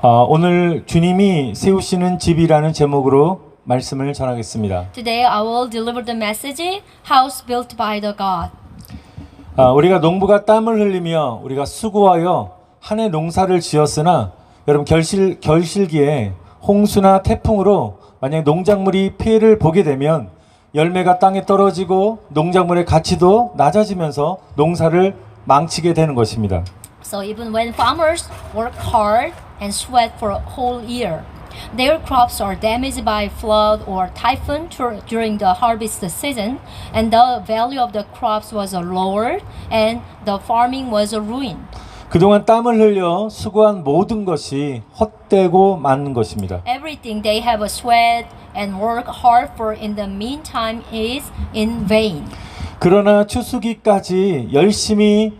오늘 주님이 세우시는 집이라는 제목으로 말씀을 전하겠습니다. Today I will deliver the message, House Built by the God. 우리가 농부가 땀을 흘리며 우리가 수고하여 한 해 농사를 지었으나 여러분 결실기에 홍수나 태풍으로 만약 농작물이 피해를 보게 되면 열매가 땅에 떨어지고 농작물의 가치도 낮아지면서 농사를 망치게 되는 것입니다. So even when farmers work hard and sweat for a whole year, their crops are damaged by flood or typhoon during the harvest season, and the value of the crops was lowered, and the farming was ruined. 그동안 땀을 흘려 수고한 모든 것이 헛되고 마는 것입니다. Everything they have sweat and work hard for in the meantime is in vain. 그러나 추수기까지 열심히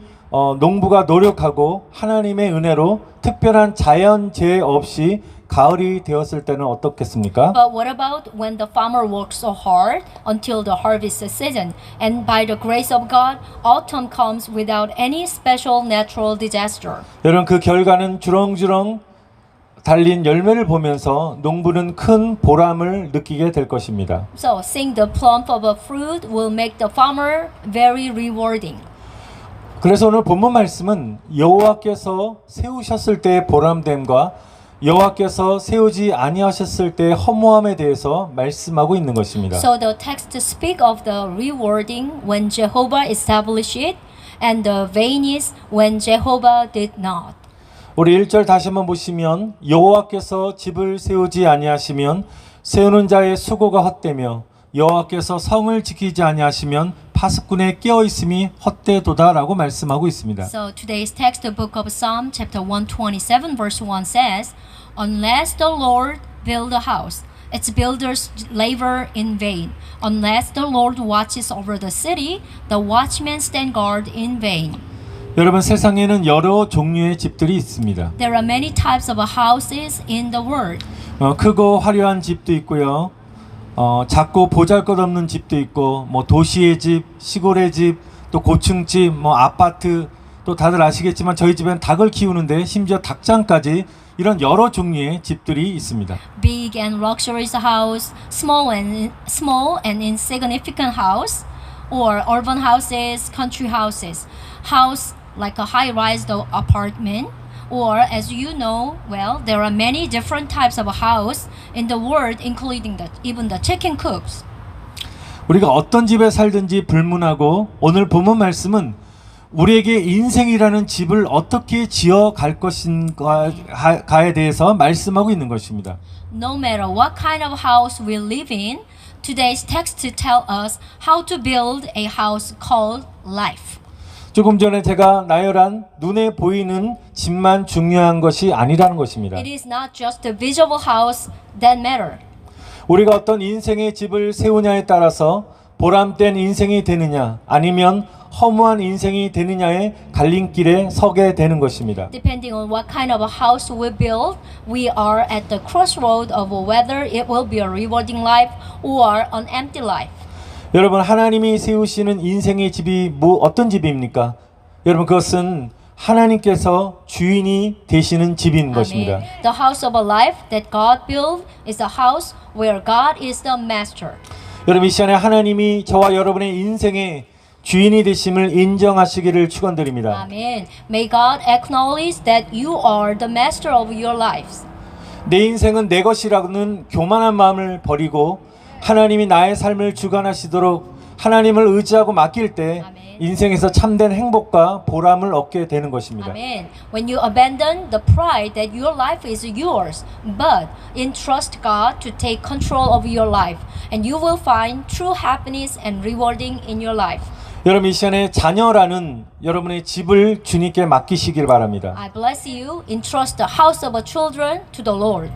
농부가 노력하고 하나님의 은혜로 특별한 자연재해 없이 가을이 되었을 때는 어떻겠습니까? But what about when the farmer works so hard until the harvest season, and by the grace of God, autumn comes without any special natural disaster? 여러분 그 결과는 주렁주렁 달린 열매를 보면서 농부는 큰 보람을 느끼게 될 것입니다. So, seeing the plump of a fruit will make the farmer very rewarding. 그래서 오늘 본문 말씀은 여호와께서 세우셨을 때의 보람됨과 여호와께서 세우지 아니하셨을 때의 허무함에 대해서 말씀하고 있는 것입니다. So the text speak of the rewarding when Jehovah established it, and the vain when Jehovah did not. 우리 1절 다시 한번 보시면 여호와께서 집을 세우지 아니하시면 세우는 자의 수고가 헛되며 여호와께서 성을 지키지 아니하시면 파수꾼의 깨어 있음이 헛되도다라고 말씀하고 있습니다. So today's text, the book of Psalm, chapter 127, verse 1 says, "Unless the Lord build a house, its builders labor in vain. Unless the Lord watches over the city, the watchmen stand guard in vain." 여러분 세상에는 여러 종류의 집들이 있습니다. There are many types of houses in the world. 크고 화려한 집도 있고요. 작고 보잘것없는 집도 있고 뭐 도시의 집, 시골의 집, 또 고층집, 뭐 아파트, 또 다들 아시겠지만 저희 집엔 닭을 키우는데 심지어 닭장까지 이런 여러 종류의 집들이 있습니다. Big and luxurious house, small and insignificant house, or urban houses, country houses, house like a high-rise apartment. Or, as you know, well, there are many different types of house in the world, including even the chicken coops. 우리가 어떤 집에 살든지 불문하고 오늘 본문 말씀은 우리에게 인생이라는 집을 어떻게 지어갈 것인가에 대해서 말씀하고 있는 것입니다. No matter what kind of house we live in, today's text tell us how to build a house called life. 조금 전에 제가 나열한 눈에 보이는 집만 중요한 것이 아니라는 것입니다. It is not just the visible house that matter. 우리가 어떤 인생의 집을 세우냐에 따라서 보람된 인생이 되느냐 아니면 허무한 인생이 되느냐의 갈림길에 서게 되는 것입니다. Depending on what kind of a house we build, we are at the crossroad of whether it will be a rewarding life or an empty life. 여러분 하나님이 세우시는 인생의 집이 어떤 집입니까? 여러분 그것은 하나님께서 주인이 되시는 집인 것입니다. The house of a life that God built is the house where God is the master. 여러분 이 시간에 하나님이 저와 여러분의 인생의 주인이 되심을 인정하시기를 축원드립니다. Amen. May God acknowledge that you are the master of your lives. 내 인생은 내 것이라는 교만한 마음을 버리고 하나님이 나의 삶을 주관하시도록 하나님을 의지하고 맡길 때 인생에서 참된 행복과 보람을 얻게 되는 것입니다. Amen. When you abandon the pride that your life is yours, but entrust God to take control of your life, and you will find true happiness and rewarding in your life. 여러분 이 시간에 자녀라는 여러분의 집을 주님께 맡기시길 바랍니다. I bless you. Entrust the house of children to the Lord.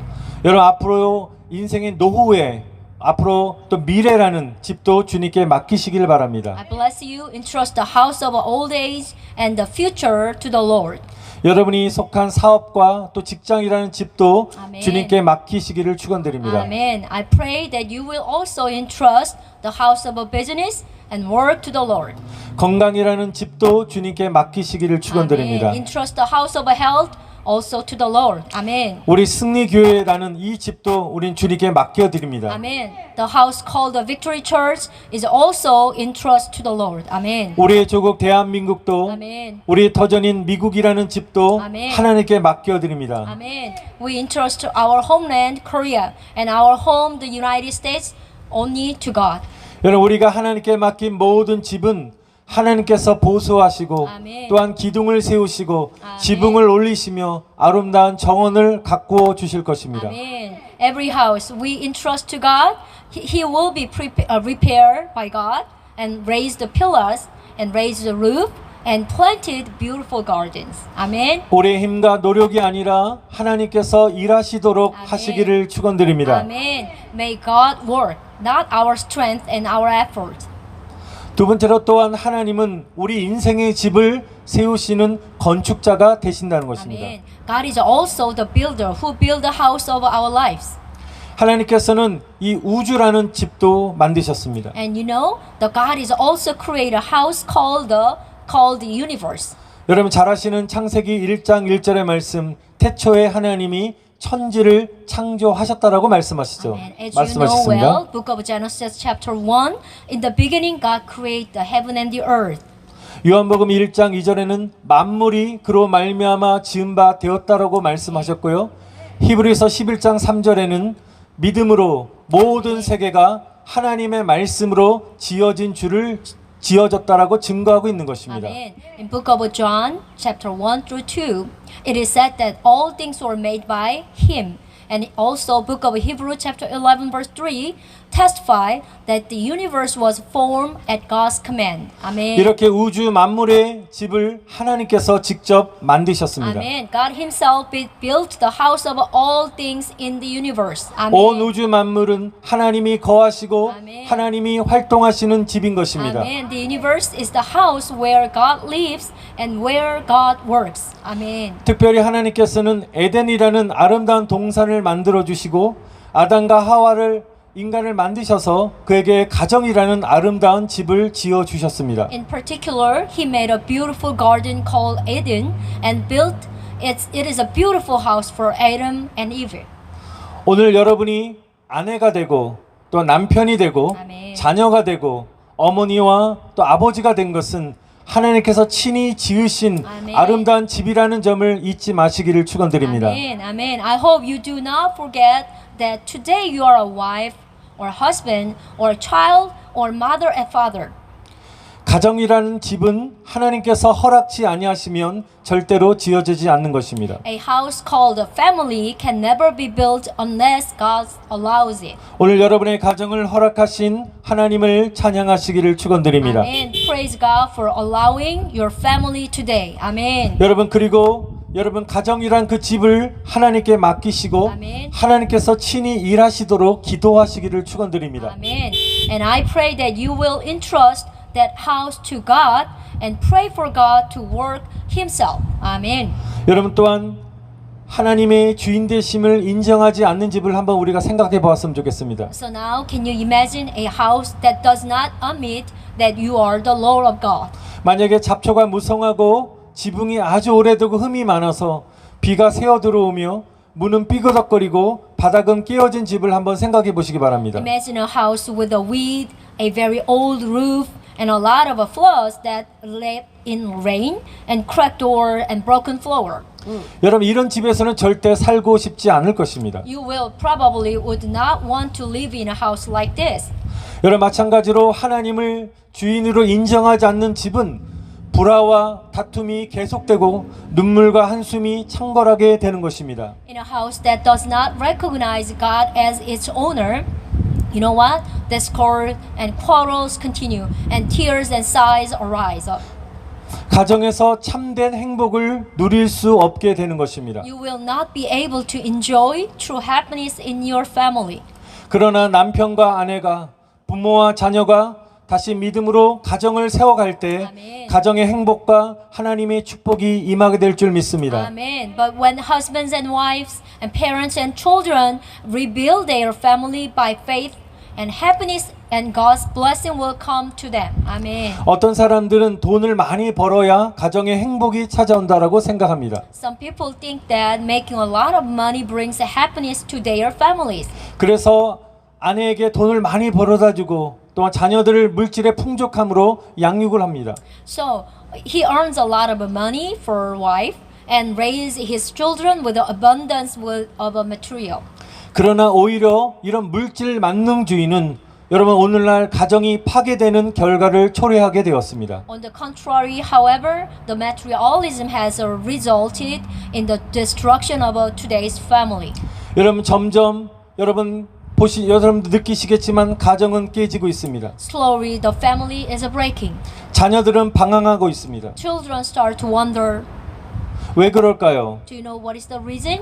여러분 앞으로 인생의 노후에 앞으로 또 미래라는 집도 주님께 맡기시길 바랍니다. I bless you. Entrust the house of old age and the future to the Lord. 여러분이 속한 사업과 또 직장이라는 집도 아멘. 주님께 맡기시기를 축원드립니다. Amen. I pray that you will also entrust the house of a business and work to the Lord. 건강이라는 집도 주님께 맡기시기를 축원드립니다. Amen. Entrust the house of health also to the Lord. Amen. 우리 승리교회라는 이 집도 우린 주님께 맡겨드립니다. Amen. The house called the Victory Church is also in trust to the Lord. Amen. 우리의 조국 대한민국도 Amen. 우리의 터전인 미국이라는 집도 아멘. 하나님께 맡겨드립니다. Amen. We entrust our homeland, Korea, and our home, the United States, only to God. 여러분 우리가 하나님께 맡긴 모든 집은 하나님께서 보수하시고 아멘. 또한 기둥을 세우시고 아멘. 지붕을 올리시며 아름다운 정원을 가꾸어 주실 것입니다. Amen. Every house we entrust to God, He will be repaired by God and raise the pillars and raise the roof and planted beautiful gardens. Amen. 우리의 힘과 노력이 아니라 하나님께서 일하시도록 아멘. 하시기를 축원드립니다. Amen. May God work, not our strength and our effort. 두 번째로 또한 하나님은 우리 인생의 집을 세우시는 건축자가 되신다는 것입니다. Amen. God is also the builder who build the house of our lives. 하나님께서는 이 우주라는 집도 만드셨습니다. And you know, the God is also create a house called the universe. 여러분 잘 아시는 창세기 1장 1절의 말씀, 태초에 하나님이 천지를 창조하셨다라고 말씀하시죠. And as you know well, Book of Genesis chapter 1, in the beginning God created the heaven and the earth. 요한복음 1장 2절에는 만물이 그로 말미암아 지은 바 되었다라고 말씀하셨고요. 히브리서 11장 3절에는 믿음으로 모든 세계가 하나님의 말씀으로 지어졌다라고 증거하고 있는 것입니다. Amen. In Book of John chapter 1 through 2, it is said that all things were made by him. And also Book of Hebrews chapter 11 verse 3 testify that the universe was formed at God's command. Amen. 이렇게 우주 만물의 집을 하나님께서 직접 만드셨습니다. Amen. God himself built the house of all things in the universe. 온 Amen. 우주 만물은 하나님이 거하시고 아멘. 하나님이 활동하시는 집인 것입니다. Amen. The universe is the house where God lives and where God works. Amen. 특별히 하나님께서는 에덴이라는 아름다운 동산을 만들어 주시고 아담과 하와를 인간을 만드셔서 그에게 가정이라는 아름다운 집을 지어 주셨습니다. In particular, he made a beautiful garden called Eden and built it is a beautiful house for Adam and Eve. 오늘 여러분이 아내가 되고 또 남편이 되고 아멘. 자녀가 되고 어머니와 또 아버지가 된 것은 하나님께서 친히 지으신 아멘. 아름다운 집이라는 점을 잊지 마시기를 축원드립니다. Amen. Amen. I hope you do not forget that today you are a wife or husband or child or mother and father. 가정이라는 집은 하나님께서 허락치 아니하시면 절대로 지어지지 않는 것입니다. A house called a family can never be built unless God allows it. 오늘 여러분의 가정을 허락하신 하나님을 찬양하시기를 축원드립니다. Amen. Praise God for allowing your family today. Amen. 여러분 그리고 여러분 가정이란 그 집을 하나님께 맡기시고 아멘. 하나님께서 친히 일하시도록 기도하시기를 축원드립니다. Amen. And I pray that you will entrust that house to God and pray for God to work himself. Amen. 여러분 또한 하나님의 주인 되심을 인정하지 않는 집을 한번 우리가 생각해 보았으면 좋겠습니다. So now can you imagine a house that does not admit that you are the Lord of God? 만약에 잡초가 무성하고 지붕이 아주 오래되고 흠이 많아서 비가 새어 들어오며 문은 삐그덕거리고 바닥은 깨어진 집을 한번 생각해 보시기 바랍니다. Imagine a house with a weed, a very old roof, and a lot of floods that lay in rain, and cracked door and broken floor. 여러분 이런 집에서는 절대 살고 싶지 않을 것입니다. You will probably would not want to live in a house like this. 여러분 마찬가지로 하나님을 주인으로 인정하지 않는 집은 불화와 다툼이 계속되고 눈물과 한숨이 창궐하게 되는 것입니다. In a house that does not recognize God as its owner, you know what? Discord and quarrels continue, and tears and sighs arise up. 가정에서 참된 행복을 누릴 수 없게 되는 것입니다. You will not be able to enjoy true happiness in your family. 그러나 남편과 아내가 부모와 자녀가 다시 믿음으로 가정을 세워갈 때 아멘. 가정의 행복과 하나님의 축복이 임하게 될 줄 믿습니다. Amen. But when husbands and wives and parents and children rebuild their family by faith and happiness and God's blessing will come to them. Amen. 어떤 사람들은 돈을 많이 벌어야 가정의 행복이 찾아온다라고 생각합니다. Some people think that making a lot of money brings happiness to their families. 그래서 아내에게 돈을 많이 벌어다 주고 또한 자녀들을 물질의 풍족함으로 양육을 합니다. So he earns a lot of money for wife and raise his children with the abundance of a material. 그러나 오히려 이런 물질 만능주의는 여러분 오늘날 가정이 파괴되는 결과를 초래하게 되었습니다. On the contrary, however, the materialism has resulted in the destruction of today's family. 여러분 점점 여러분도 느끼시겠지만 가정은 깨지고 있습니다. Slowly, the family is breaking. 자녀들은 방황하고 있습니다. Children start to wonder, 왜 그럴까요? do you know what is the reason?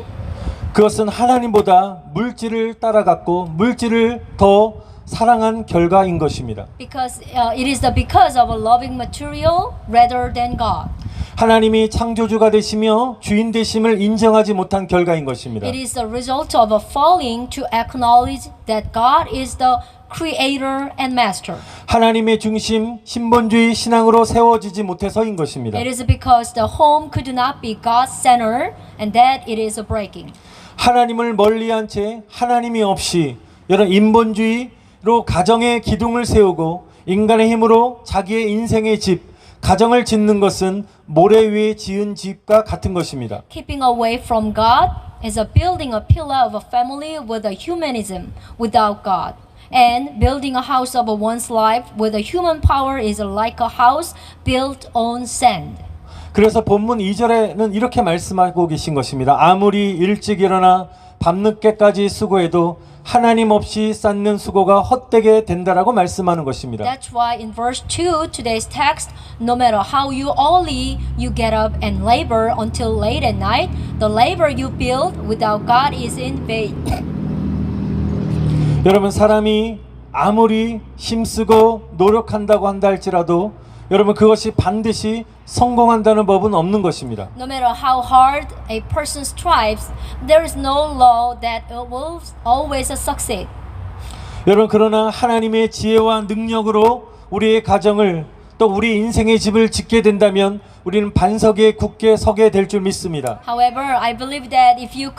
그것은 하나님보다 물질을 따라갔고 물질을 더 사랑한 결과인 것입니다. Because it is because of a loving material rather than God. 하나님이 창조주가 되시며 주인 되심을 인정하지 못한 결과인 것입니다. It is the result of a failing to acknowledge that God is the creator and master. 하나님의 중심 신본주의 신앙으로 세워지지 못해서인 것입니다. It is because the home could not be God's center and that it is breaking. 하나님을 멀리한 채 하나님이 없이 여러분 인본주의로 가정의 기둥을 세우고 인간의 힘으로 자기의 인생의 집, 가정을 짓는 것은 모래 위에 지은 집과 같은 것입니다. Keeping away from God is a building a pillar of a family with a humanism without God. And building a house of one's life with a human power is like a house built on sand. 그래서 본문 2절에는 이렇게 말씀하고 계신 것입니다. 아무리 일찍 일어나 밤늦게까지 수고해도 하나님 없이 쌓는 수고가 헛되게 된다라고 말씀하는 것입니다. That's why in verse 2 today's text, no matter how early you get up and labor until late at night, the labor you build without God is in vain. 여러분 사람이 아무리 힘쓰고 노력한다고 한다 할지라도 여러분 그것이 반드시 성공한다는 법은 없는 것입니다. No matter how hard a person strives, there is no law that it will always succeed. 여러분 그러나 하나님의 지혜와 능력으로 우리의 가정을 또 우리 인생의 집을 짓게 된다면 우리는 반석에 굳게 서게 될 줄 믿습니다. However, I believe that if you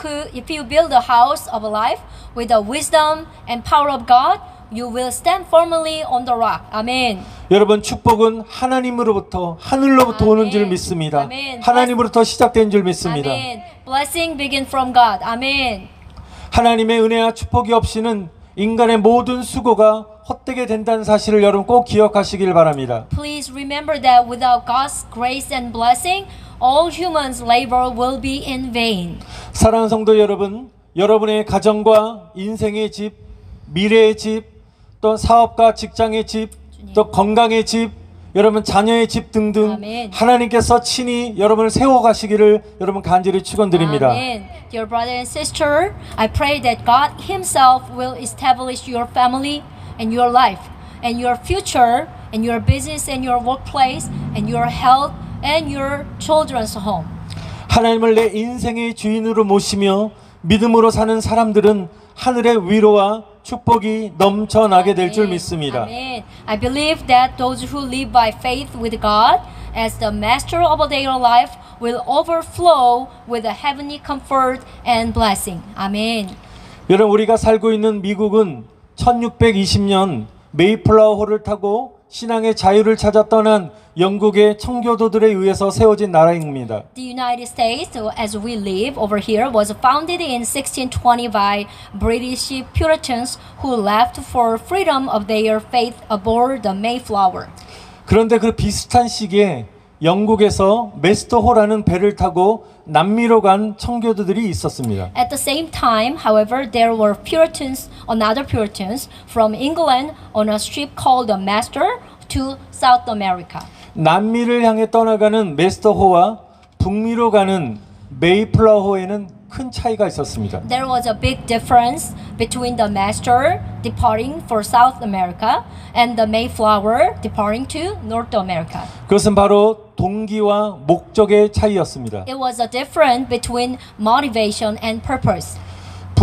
build a house of life with the wisdom and power of God, you will stand firmly on the rock. Amen. 여러분 축복은 하나님으로부터 하늘로부터 오는 줄 믿습니다. 아멘. 하나님으로부터 시작된 줄 믿습니다. Amen. Blessing begin from God. Amen. 하나님의 은혜와 축복이 없이는 인간의 모든 수고가 헛되게 된다는 사실을 여러분 꼭 기억하시길 바랍니다. Please remember that without God's grace and blessing, all humans' labor will be in vain. 사랑하는 성도 여러분, 여러분의 가정과 인생의 집, 미래의 집, 또 사업과 직장의 집, 또 건강의 집, 여러분 자녀의 집 등등 아멘. 하나님께서 친히 여러분을 세워가시기를 여러분 간절히 축원드립니다. Amen. Dear brother and sister, I pray that God Himself will establish your family and your life and your future and your business and your workplace and your health and your children's home. 하나님을 내 인생의 주인으로 모시며 믿음으로 사는 사람들은 하늘의 위로와 축복이 넘쳐나게 될 줄 믿습니다. Amen. I believe that those who live by faith with God as the master of their life will overflow with a heavenly comfort and blessing. Amen. 여러분 우리가 살고 있는 미국은 1620년 메이플라워호를 타고 신앙의 자유를 찾아 떠난 영국의 청교도들에 의해서 세워진 나라입니다. The United States, as we live over here, was founded in 1620 by British Puritans who left for freedom of their faith aboard the Mayflower. 그런데 그 비슷한 시기에 영국에서 메스터호라는 배를 타고 남미로 간 청교도들이 있었습니다. At the same time, however, there were another Puritans from England on a ship called the Master to South America. 남미를 향해 떠나가는 메스터호와 북미로 가는 메이플라워호에는 큰 차이가 있었습니다. There was a big difference between the Master departing for South America and the Mayflower departing to North America. 그것은 바로 동기와 목적의 차이였습니다. It was a difference between motivation and purpose.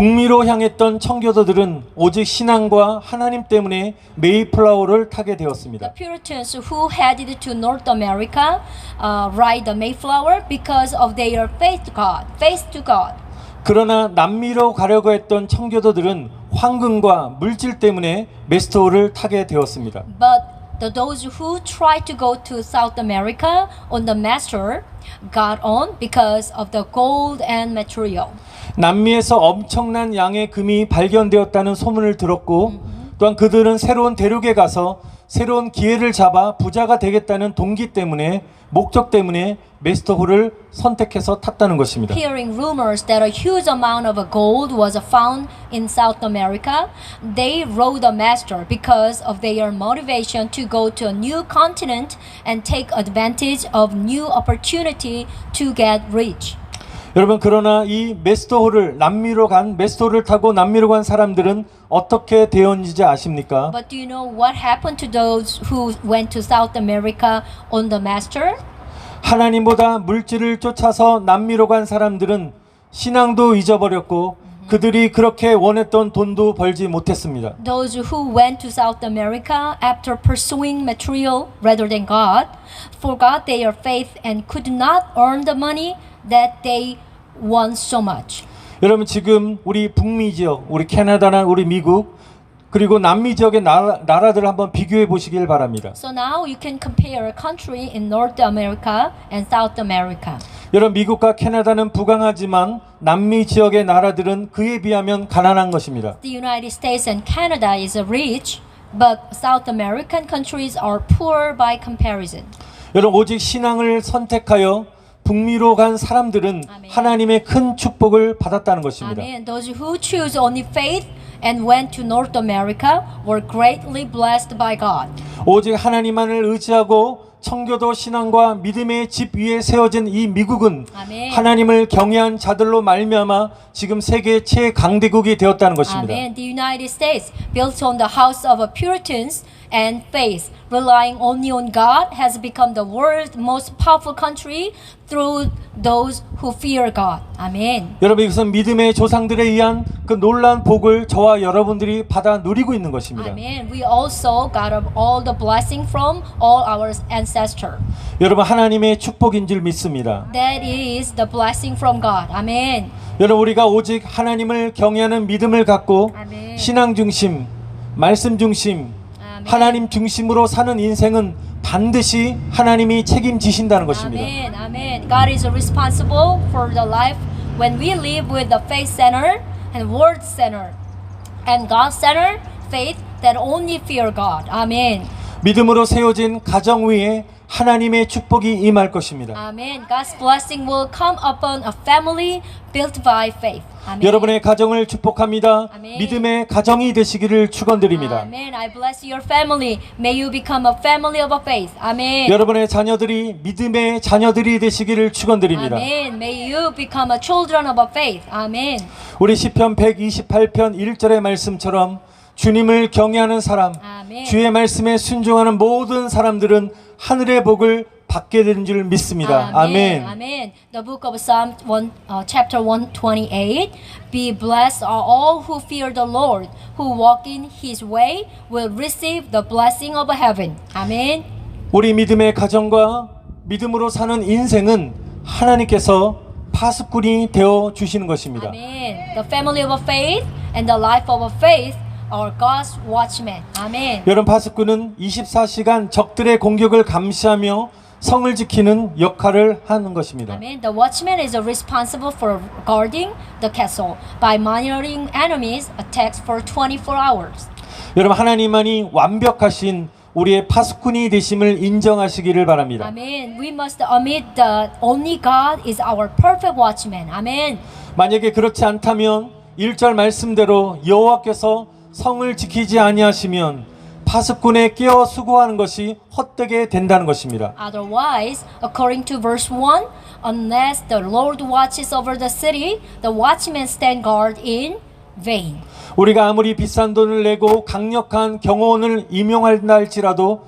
북미로 향했던 청교도들은 오직 신앙과 하나님 때문에 메이플라워를 타게 되었습니다. The Puritans who headed to North America ride the Mayflower because of their faith to God. 그러나 남미로 가려고 했던 청교도들은 황금과 물질 때문에 메스토를 타게 되었습니다. But those who tried to go to South America on the Master got on because of the gold and material. 남미에서 엄청난 양의 금이 발견되었다는 소문을 들었고 또한 그들은 새로운 대륙에 가서 새로운 기회를 잡아 부자가 되겠다는 동기 때문에 목적 때문에 메스토호를 선택해서 탔다는 것입니다. Hearing rumors that a huge amount of gold was found in South America, they rode the Master because of their motivation to go to a new continent and take advantage of new opportunity to get rich. 여러분 그러나 이 남미로 간 메스토호를 타고 남미로 간 사람들은 어떻게 되었는지 아십니까? But do you know what happened to those who went to South America on the Master? 하나님보다 물질을 쫓아서 남미로 간 사람들은 신앙도 잊어버렸고 그들이 그렇게 원했던 돈도 벌지 못했습니다. Those who went to South America after pursuing material rather than God forgot their faith and could not earn the money that they want so much. 여러분 지금 우리 북미 지역, 우리 캐나다나 우리 미국 그리고 남미 지역의 나라들을 한번 비교해 보시길 바랍니다. So now you can compare a country in North America and South America. 여러분 미국과 캐나다는 부강하지만 남미 지역의 나라들은 그에 비하면 가난한 것입니다. The United States and Canada is rich, but South American countries are poor by comparison. 여러분 오직 신앙을 선택하여 북미로 간 사람들은 아멘. 하나님의 큰 축복을 받았다는 것입니다. Amen. Those who choose only faith and went to North America were greatly blessed by God. 오직 하나님만을 의지하고 청교도 신앙과 믿음의 집 위에 세워진 이 미국은 아멘. 하나님을 경외한 자들로 말미암아 지금 세계 최강대국이 되었다는 것입니다. Amen. The United States, built on the house of Puritans and faith, relying only on God, has become the world's most powerful country through those who fear God. Amen. 여러분 이것은 믿음의 조상들에 의한 그 놀라운 복을 저와 여러분들이 받아 누리고 있는 것입니다. Amen. We also got all the blessing from all our ancestors. 여러분 하나님의 축복인 줄 믿습니다. That is the blessing from God. Amen. 여러분 우리가 오직 하나님을 경외하는 믿음을 갖고 아멘. 신앙 중심, 말씀 중심, 아멘. 하나님 중심으로 사는 인생은 반드시 하나님이 책임지신다는 것입니다. Amen. Amen. God is responsible for the life when we live with the faith center and word center and God center faith that only fear God. Amen. 믿음으로 세워진 가정 위에 하나님의 축복이 임할 것입니다. Amen. God's blessing will come upon a family built by faith. Amen. 여러분의 가정을 축복합니다. 아멘. 믿음의 가정이 되시기를 축원드립니다. Amen. I bless your family. May you become a family of faith. Amen. 여러분의 자녀들이 믿음의 자녀들이 되시기를 축원드립니다. Amen. May you become a children of faith. Amen. 우리 시편 128편 1절의 말씀처럼 주님을 경외하는 사람, 아멘. 주의 말씀에 순종하는 모든 사람들은 하늘의 복을 받게 되는 줄 믿습니다. 아멘. Amen. The book of Psalm chapter 128. Be blessed are all who fear the Lord, who walk in His way, will receive the blessing of heaven. Amen. 우리 믿음의 가정과 믿음으로 사는 인생은 하나님께서 파수꾼이 되어 주시는 것입니다. Amen. The family of faith and the life of faith are God's watchmen. Amen. 여러분 파수꾼은 24시간 적들의 공격을 감시하며 성을 지키는 역할을 하는 것입니다. Amen. The watchman is responsible for guarding the castle by monitoring enemies' attacks for 24 hours. 여러분 하나님만이 완벽하신 우리의 파수꾼이 되심을 인정하시기를 바랍니다. Amen. We must admit that only God is our perfect watchman. Amen. 만약에 그렇지 않다면 1절 말씀대로 여호와께서 성을 지키지 아니하시면 파수꾼에 깨어 수고하는 것이 헛되게 된다는 것입니다. Otherwise, according to verse 1, unless the Lord watches over the city, the watchmen stand guard in vain. 우리가 아무리 비싼 돈을 내고 강력한 경호원을 임용한다 할지라도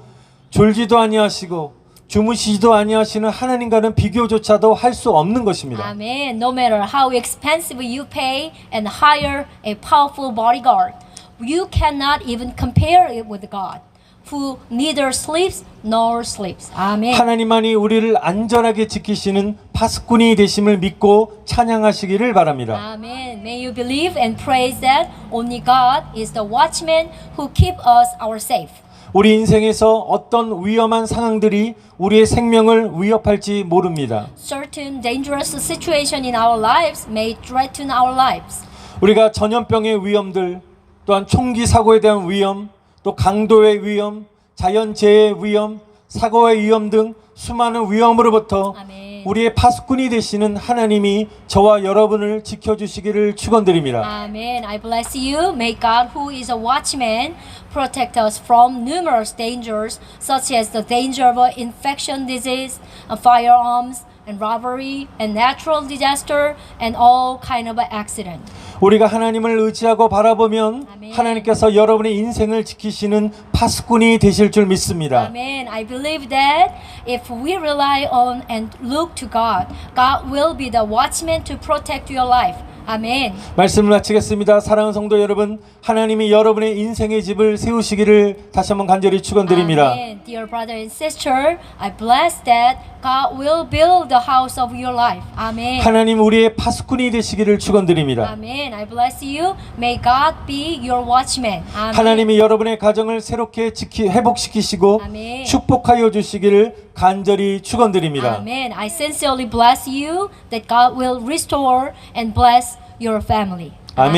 졸지도 아니하시고 주무시지도 아니하시는 하나님과는 비교조차도 할 수 없는 것입니다. Amen. No matter how expensive you pay and hire a powerful bodyguard, you cannot even compare it with God, who neither sleeps nor sleeps. Amen. 하나님만이 우리를 안전하게 지키시는 파수꾼이 되심을 믿고 찬양하시기를 바랍니다. Amen. May you believe and praise that only God is the watchman who keep us our safe. 우리 인생에서 어떤 위험한 상황들이 우리의 생명을 위협할지 모릅니다. Certain dangerous situation in our lives may threaten our lives. 우리가 전염병의 위험들, 또한 총기 사고에 대한 위험, 또 강도의 위험, 자연재해의 위험, 사고의 위험 등 수많은 위험으로부터 아멘. 우리의 파수꾼이 되시는 하나님이 저와 여러분을 지켜주시기를 축원드립니다. Amen. I bless you. May God, who is a watchman, protect us from numerous dangers, such as the danger of infection disease, firearms, and robbery, and natural disaster, and all kind of accident. 우리가 하나님을 의지하고 바라보면 아멘. 하나님께서 여러분의 인생을 지키시는 파수꾼이 되실 줄 믿습니다. Amen. I believe that if we rely on and look to God, God will be the watchman to protect your life. Amen. 말씀을 마치겠습니다. 사랑하는 성도 여러분, 하나님이 여러분의 인생의 집을 세우시기를 다시 한번 간절히 축원드립니다. Amen. Dear brother and sister, I bless that God will build the house of your life. Amen. 하나님 우리의 파수꾼이 되시기를 축원드립니다. Amen. I bless you. May God be your watchman. Amen. 하나님이 여러분의 가정을 새롭게 회복시키시고 아멘. 축복하여 주시기를 간절히 축원드립니다. Amen. I sincerely bless you that God will restore and bless your family. 아멘.